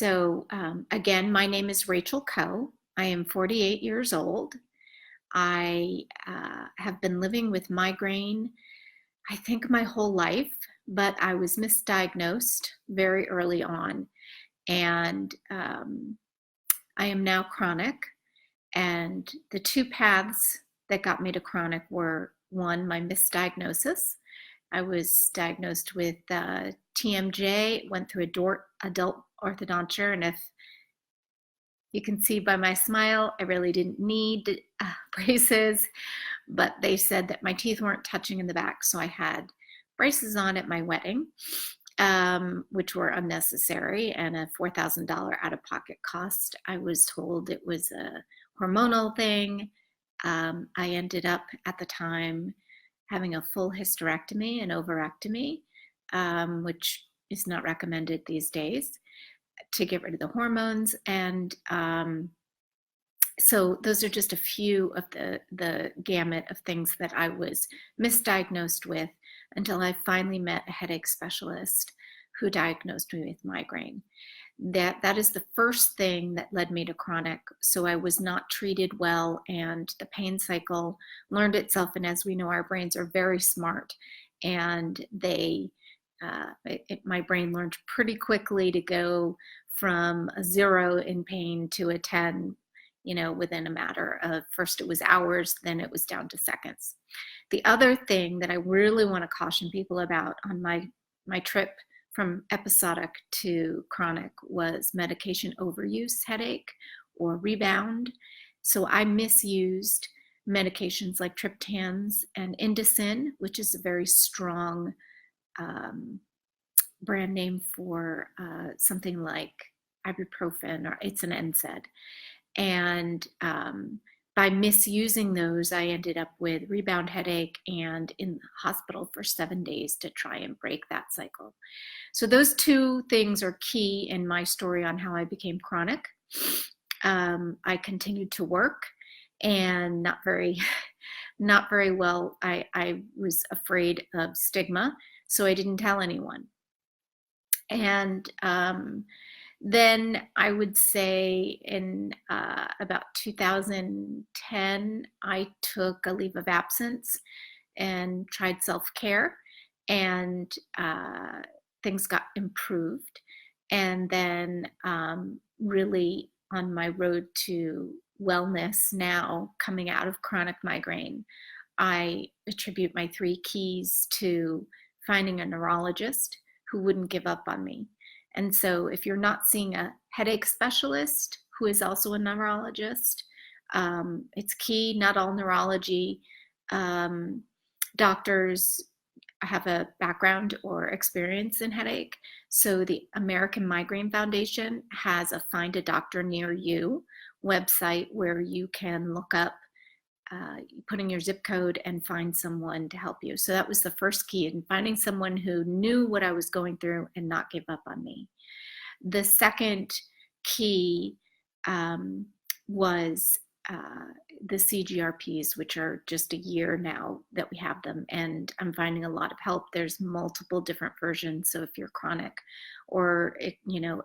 Again, my name is Rachel Koh. I am 48 years old. I have been living with migraine, I think, my whole life, but I was misdiagnosed very early on. And I am now chronic. And the two paths that got me to chronic were, one, my misdiagnosis. I was diagnosed with TMJ, went through adult orthodonture, and if you can see by my smile, I really didn't need braces, but they said that my teeth weren't touching in the back, so I had braces on at my wedding, which were unnecessary and a $4,000 out-of-pocket cost. I was told it was a hormonal thing. I ended up at the time having a full hysterectomy and ovarectomy, which is not recommended these days, to get rid of the hormones. And so those are just a few of the gamut of things that I was misdiagnosed with until I finally met a headache specialist who diagnosed me with migraine. That is the first thing that led me to chronic. So I was not treated well, and the pain cycle learned itself. And as we know, our brains are very smart, and my brain learned pretty quickly to go from a 0 in pain to a 10, within a matter of, first it was hours, then it was down to seconds. The other thing that I really want to caution people about on my trip from episodic to chronic was medication overuse headache or rebound. So I misused medications like triptans and Indocin, which is a very strong brand name for something like ibuprofen, or it's an NSAID. And by misusing those, I ended up with rebound headache and in the hospital for 7 days to try and break that cycle. So those two things are key in my story on how I became chronic. I continued to work, and not very well. I was afraid of stigma, so I didn't tell anyone. And then I would say in about 2010, I took a leave of absence and tried self-care, and things got improved. And then really on my road to wellness now, coming out of chronic migraine, I attribute my 3 keys to finding a neurologist who wouldn't give up on me. And so if you're not seeing a headache specialist who is also a neurologist, it's key. Not all neurology doctors have a background or experience in headache. So the American Migraine Foundation has a Find a Doctor Near You website where you can look up, put in your zip code and find someone to help you. So that was the first key, in finding someone who knew what I was going through and not give up on me. The second key was the CGRPs, which are just a year now that we have them, and I'm finding a lot of help. There's multiple different versions. So if you're chronic or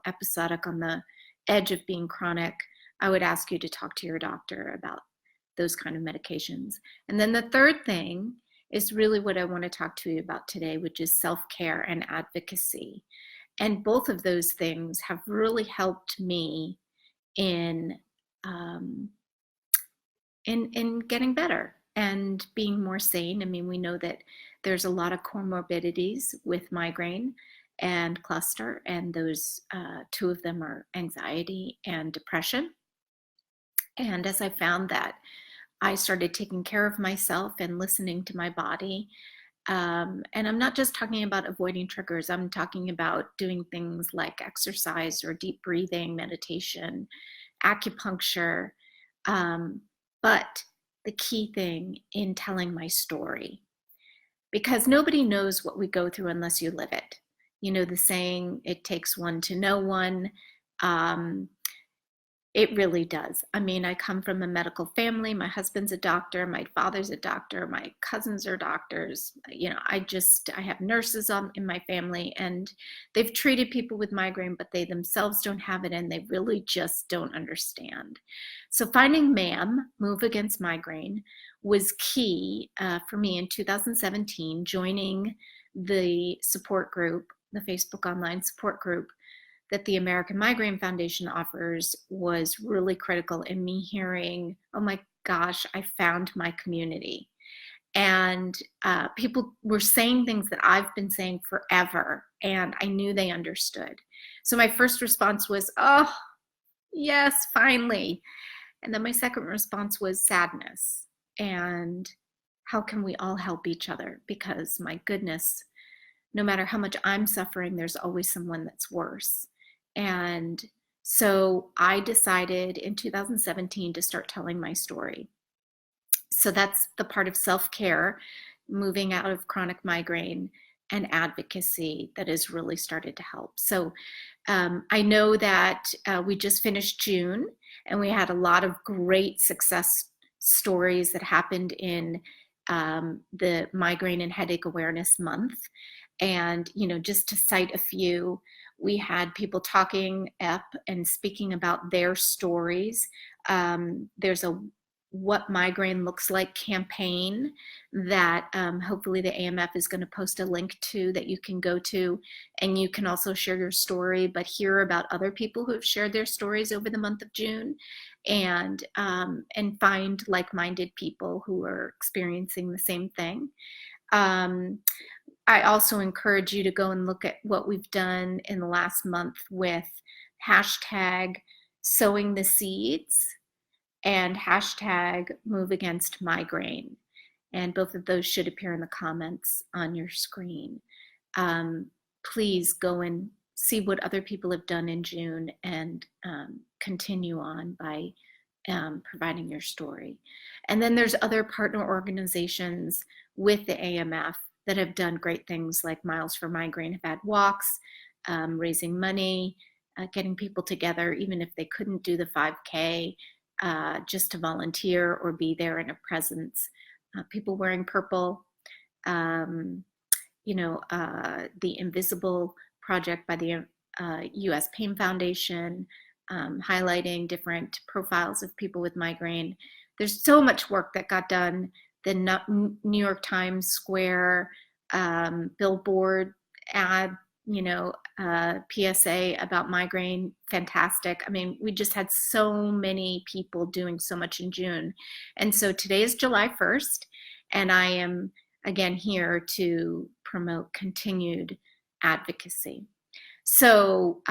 episodic on the edge of being chronic, I would ask you to talk to your doctor about those kind of medications. And then the third thing is really what I want to talk to you about today, which is self-care and advocacy. And both of those things have really helped me in getting better and being more sane. I mean, we know that there's a lot of comorbidities with migraine and cluster, and those 2 of them are anxiety and depression. And as I found that, I started taking care of myself and listening to my body. And I'm not just talking about avoiding triggers. I'm talking about doing things like exercise or deep breathing, meditation, acupuncture. But the key thing in telling my story, because nobody knows what we go through unless you live it. You know the saying, it takes one to know one. It really does. I mean, I come from a medical family. My husband's a doctor. My father's a doctor. My cousins are doctors. You know, I have nurses in my family, and they've treated people with migraine, but they themselves don't have it, and they really just don't understand. So finding MHAM, Move Against Migraine, was key for me in 2017, joining the support group, the Facebook online support group that the American Migraine Foundation offers, was really critical in me hearing, oh my gosh, I found my community. And people were saying things that I've been saying forever, and I knew they understood. So my first response was, oh, yes, finally. And then my second response was sadness. And how can we all help each other? Because my goodness, no matter how much I'm suffering, there's always someone that's worse. And so I decided in 2017 to start telling my story. So that's the part of self-care, moving out of chronic migraine, and advocacy that has really started to help. So I know that we just finished June, and we had a lot of great success stories that happened in the Migraine and Headache Awareness Month. And, you know, just to cite a few, we had people talking up and speaking about their stories. There's a What Migraine Looks Like campaign that hopefully the AMF is going to post a link to, that you can go to, and you can also share your story, but hear about other people who have shared their stories over the month of June, and find like-minded people who are experiencing the same thing. I also encourage you to go and look at what we've done in the last month with hashtag sowing the seeds and hashtag move against migraine. And both of those should appear in the comments on your screen. Please go and see what other people have done in June, and continue on by providing your story. And then there's other partner organizations with the AMF that have done great things, like Miles for Migraine have had walks, raising money, getting people together, even if they couldn't do the 5K, just to volunteer or be there in a presence. People wearing purple, the Invisible Project by the US Pain Foundation, highlighting different profiles of people with migraine. There's so much work that got done. The New York Times Square billboard ad, PSA about migraine, fantastic. I mean, we just had so many people doing so much in June. And so today is July 1st, and I am again here to promote continued advocacy. So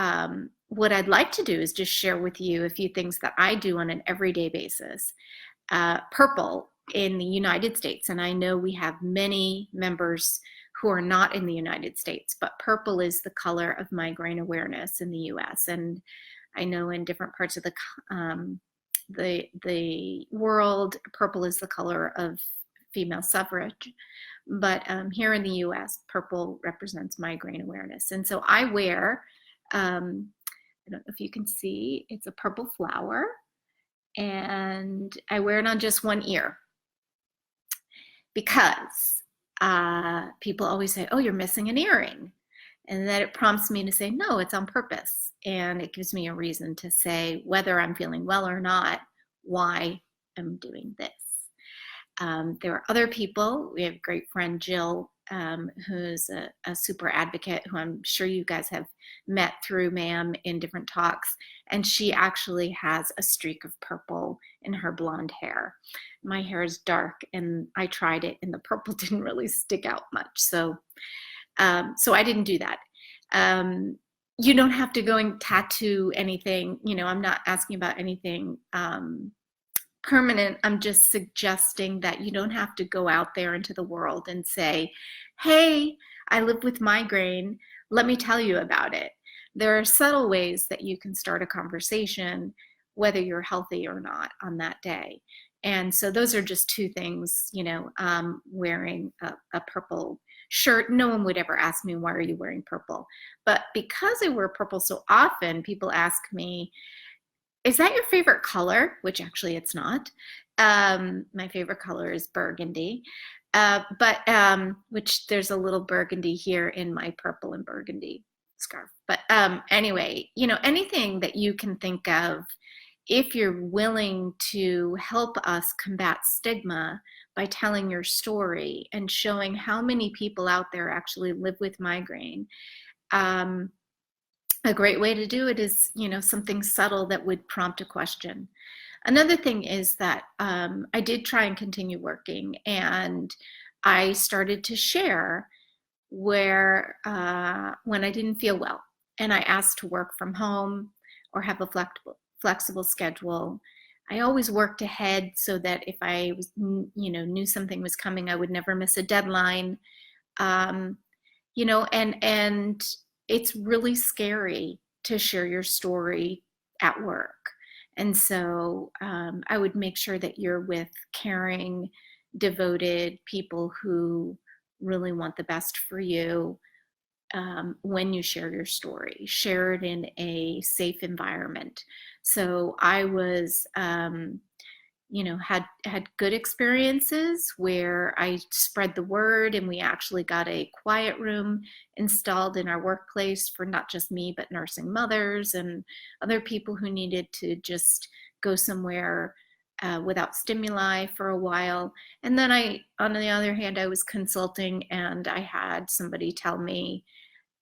what I'd like to do is just share with you a few things that I do on an everyday basis. Purple in the United States, and I know we have many members who are not in the United States, but purple is the color of migraine awareness in the US. And I know in different parts of the world, purple is the color of female suffrage. But here in the US, purple represents migraine awareness. And so I wear, I don't know if you can see, it's a purple flower, and I wear it on just one ear, because people always say, oh, you're missing an earring. And that it prompts me to say, no, it's on purpose. And it gives me a reason to say, whether I'm feeling well or not, why I'm doing this. There are other people. We have a great friend, Jill, who's a super advocate, who I'm sure you guys have met through MHAM in different talks. And she actually has a streak of purple in her blonde hair. My hair is dark, and I tried it, and the purple didn't really stick out much. So I didn't do that. You don't have to go and tattoo anything. I'm not asking about anything permanent. I'm just suggesting that you don't have to go out there into the world and say, hey, I live with migraine, let me tell you about it. There are subtle ways that you can start a conversation, whether you're healthy or not, on that day. And so those are just two things. Wearing a purple shirt, no one would ever ask me, why are you wearing purple? But because I wear purple so often, people ask me, is that your favorite color? Which actually it's not. My favorite color is burgundy, but which there's a little burgundy here in my purple and burgundy scarf. But anyway, anything that you can think of, if you're willing to help us combat stigma by telling your story and showing how many people out there actually live with migraine. A great way to do it is, something subtle that would prompt a question. Another thing is that I did try and continue working, and I started to share where when I didn't feel well, and I asked to work from home or have a flexible schedule. I always worked ahead so that if I was, knew something was coming, I would never miss a deadline. And it's really scary to share your story at work. And so I would make sure that you're with caring, devoted people who really want the best for you. When you share your story, share it in a safe environment. So I was, had good experiences where I spread the word, and we actually got a quiet room installed in our workplace for not just me, but nursing mothers and other people who needed to just go somewhere without stimuli for a while. And then on the other hand, I was consulting, and I had somebody tell me,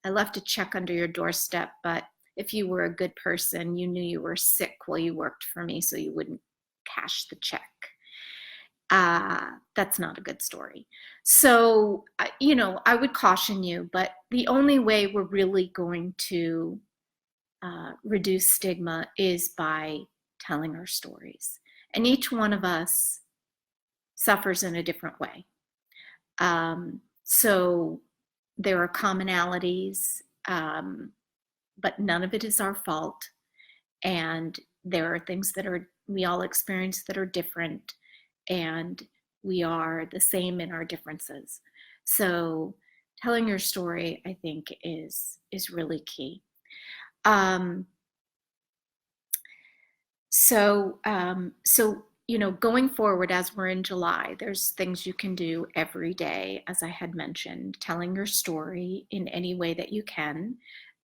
I left a check under your doorstep, but if you were a good person, you knew you were sick while you worked for me, so you wouldn't cash the check. That's not a good story. So, I would caution you, but the only way we're really going to reduce stigma is by telling our stories. And each one of us suffers in a different way. So there are commonalities, but none of it is our fault. And there are things that we all experience that are different, and we are the same in our differences. So telling your story, I think, is really key. So going forward, as we're in July, there's things you can do every day, as I had mentioned, telling your story in any way that you can,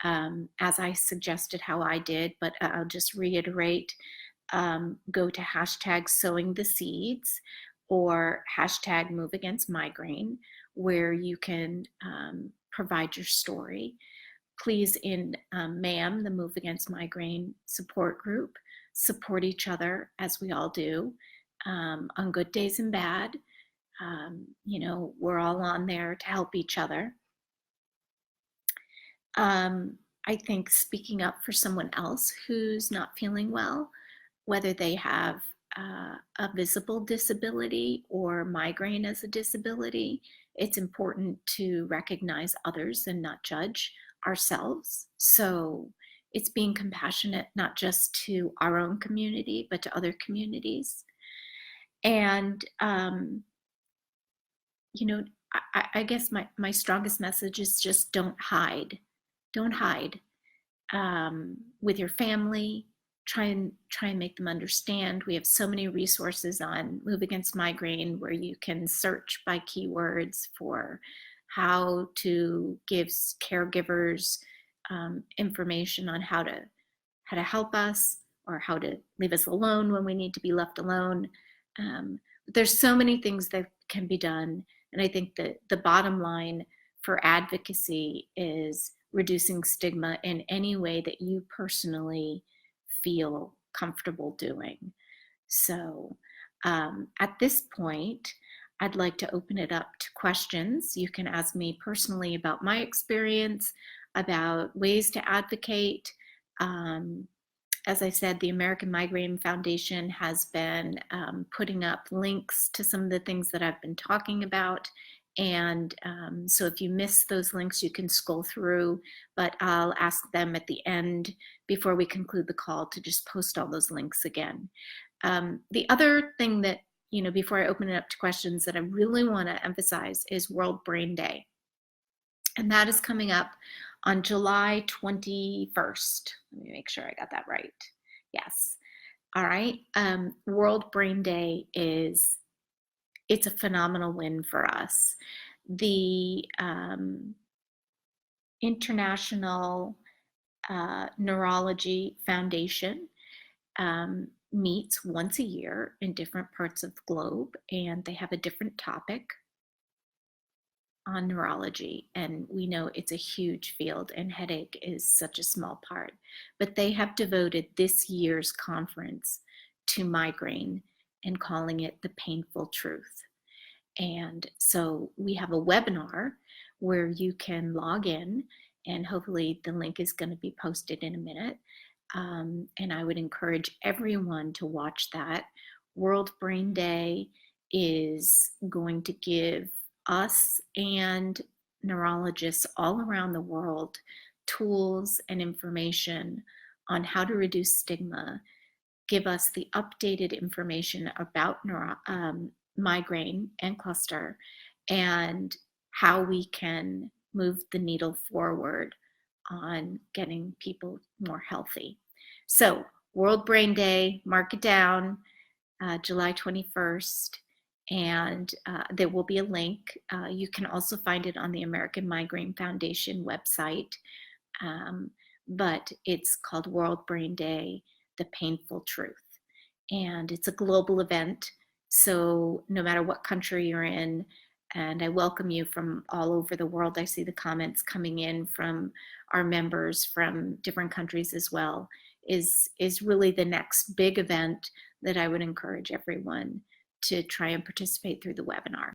as I suggested how I did, but I'll just reiterate, go to hashtag sowing the seeds or hashtag move against migraine, where you can provide your story. Please, in MHAM, the Move Against Migraine support group, support each other, as we all do, on good days and bad. We're all on there to help each other. I think speaking up for someone else who's not feeling well, whether they have a visible disability or migraine as a disability, it's important to recognize others and not judge ourselves. So it's being compassionate, not just to our own community, but to other communities. And, I guess my strongest message is just don't hide. Don't hide with your family. Try and make them understand. We have so many resources on Move Against Migraine where you can search by keywords for how to give caregivers information on how to help us, or how to leave us alone when we need to be left alone. There's so many things that can be done. And I think that the bottom line for advocacy is reducing stigma in any way that you personally feel comfortable doing. So at this point, I'd like to open it up to questions. You can ask me personally about my experience, about ways to advocate. As I said, the American Migraine Foundation has been putting up links to some of the things that I've been talking about. And so if you miss those links, you can scroll through, but I'll ask them at the end before we conclude the call to just post all those links again. The other thing that, before I open it up to questions, that I really want to emphasize is World Brain Day. And that is coming up on July 21st. Let me make sure I got that right. Yes. All right. World Brain Day it's a phenomenal win for us. The International Neurology Foundation meets once a year in different parts of the globe, and they have a different topic on neurology. And we know it's a huge field, and headache is such a small part. But they have devoted this year's conference to migraine and calling it the painful truth. And so we have a webinar where you can log in, and hopefully the link is going to be posted in a minute. And I would encourage everyone to watch that. World Brain Day is going to give us and neurologists all around the world tools and information on how to reduce stigma, give us the updated information about migraine and cluster, and how we can move the needle forward on getting people more healthy. So World Brain Day, mark it down, July 21st, and there will be a link. You can also find it on the American Migraine Foundation website, but it's called World Brain Day, The Painful Truth. And it's a global event, so no matter what country you're in, and I welcome you from all over the world. I see the comments coming in from our members from different countries as well, is really the next big event that I would encourage everyone to try and participate through the webinar.